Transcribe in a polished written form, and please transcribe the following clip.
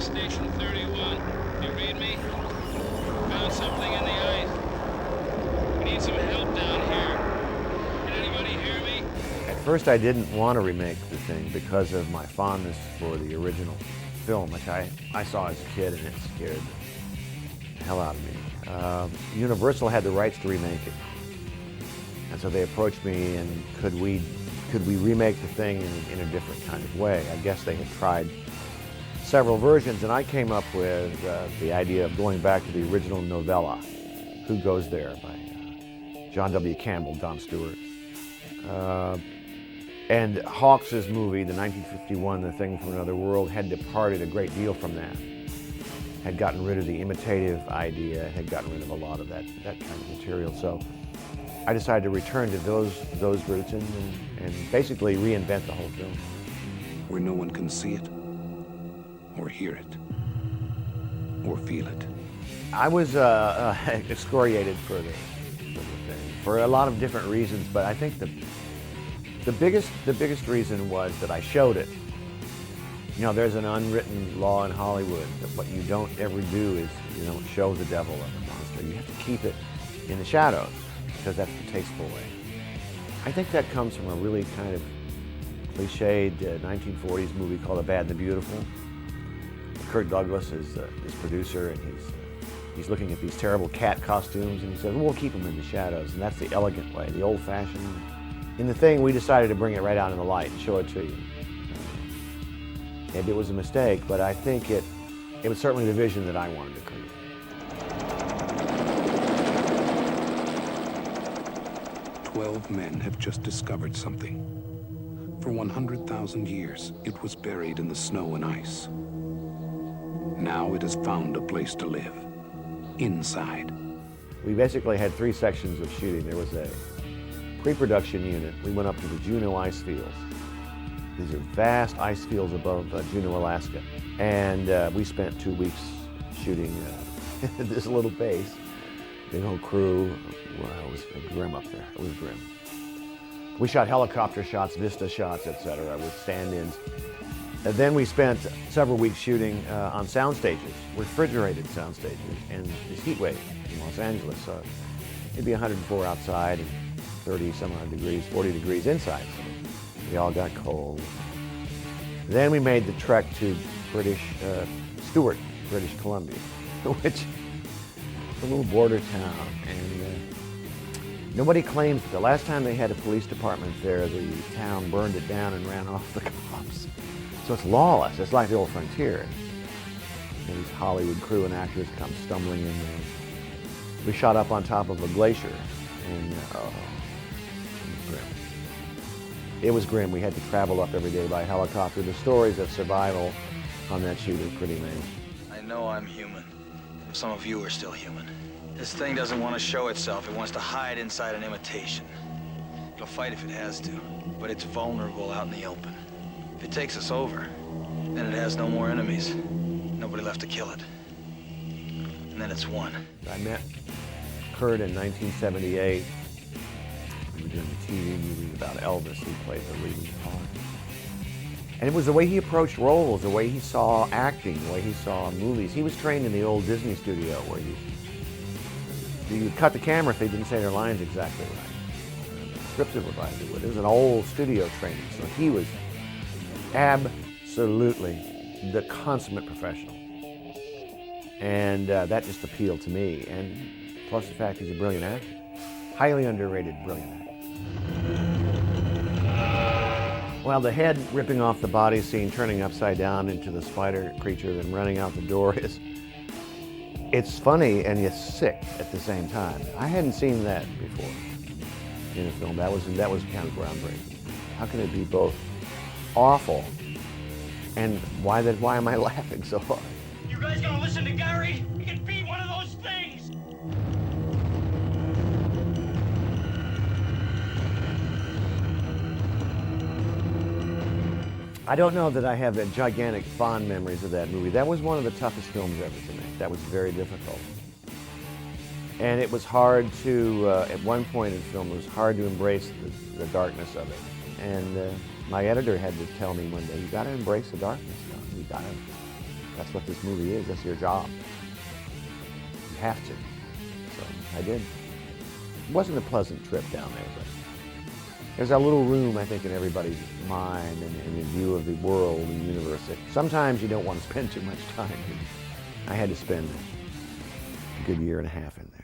Gas station 31. You read me? Found something in the ice. We need some help down here. Can anybody hear me? At first I didn't want to remake the thing because of my fondness for the original film, which I saw as a kid, and it scared the hell out of me. Universal had the rights to remake it. And so they approached me and could we remake the thing in a different kind of way. I guess they had tried several versions, and I came up with the idea of going back to the original novella, Who Goes There, by John W. Campbell, Don Stewart. And Hawks's movie, the 1951 The Thing from Another World, had departed a great deal from that. Had gotten rid of the imitative idea, had gotten rid of a lot of that kind of material. So I decided to return to those roots and basically reinvent the whole film. Where no one can see it, or hear it, or feel it. I was excoriated for the thing for a lot of different reasons, but I think the biggest reason was that I showed it. You know, there's an unwritten law in Hollywood that what you don't ever do is you don't show the devil or the monster. You have to keep it in the shadows, because that's the tasteful way. I think that comes from a really kind of cliched 1940s movie called The Bad and the Beautiful. Kirk Douglas is his producer, and he's looking at these terrible cat costumes, and he says, well, we'll keep them in the shadows, and that's the elegant way, the old-fashioned. In The Thing, we decided to bring it right out in the light and show it to you. Maybe it was a mistake, but I think it was certainly the vision that I wanted to create. 12 men have just discovered something. For 100,000 years, it was buried in the snow and ice. Now it has found a place to live, inside. We basically had 3 sections of shooting. There was a pre-production unit. We went up to the Juneau ice fields. These are vast ice fields above Juneau, Alaska. And we spent 2 weeks shooting this little base. Big old crew. Well, it was grim up there. It was grim. We shot helicopter shots, vista shots, etc., with stand-ins. And then we spent several weeks shooting on sound stages, refrigerated sound stages, and this heat wave in Los Angeles. So it'd be 104 outside and 30 some odd degrees, 40 degrees inside. So we all got cold. Then we made the trek to Stewart, British Columbia, which is a little border town. And nobody claims that the last time they had a police department there, the town burned it down and ran off the cops. So it's lawless. It's like the old frontier. And these Hollywood crew and actors come stumbling in there. We shot up on top of a glacier, and it was grim. We had to travel up every day by helicopter. The stories of survival on that shoot are pretty amazing. I know I'm human. Some of you are still human. This thing doesn't want to show itself. It wants to hide inside an imitation. It'll fight if it has to, but it's vulnerable out in the open. If it takes us over, then it has no more enemies. Nobody left to kill it. And then it's won. I met Kurt in 1978. We were doing a TV movie about Elvis. He played the leading part. And it was the way he approached roles, the way he saw acting, the way he saw movies. He was trained in the old Disney studio where you cut the camera if they didn't say their lines exactly right. The script supervisor would. It was an old studio training, so he was absolutely the consummate professional. And that just appealed to me. And plus the fact he's a brilliant actor. Highly underrated, brilliant actor. Well, the head ripping off the body scene, turning upside down into the spider creature, then running out the door it's funny and it's sick at the same time. I hadn't seen that before in a film. That was kind of groundbreaking. How can it be both awful and why am I laughing so hard? You guys gonna listen to Gary? He can be one of those things! I don't know that I have the gigantic fond memories of that movie. That was one of the toughest films ever to make. That was very difficult. And it was hard to, at one point in film, it was hard to embrace the darkness of it. And my editor had to tell me one day, you gotta embrace the darkness, you gotta That's what this movie is. That's your job. You have to. So I did. It wasn't a pleasant trip down there, but there's a little room, I think, in everybody's mind and in view of the world and universe that sometimes you don't want to spend too much time in. I had to spend a good year and a half in there.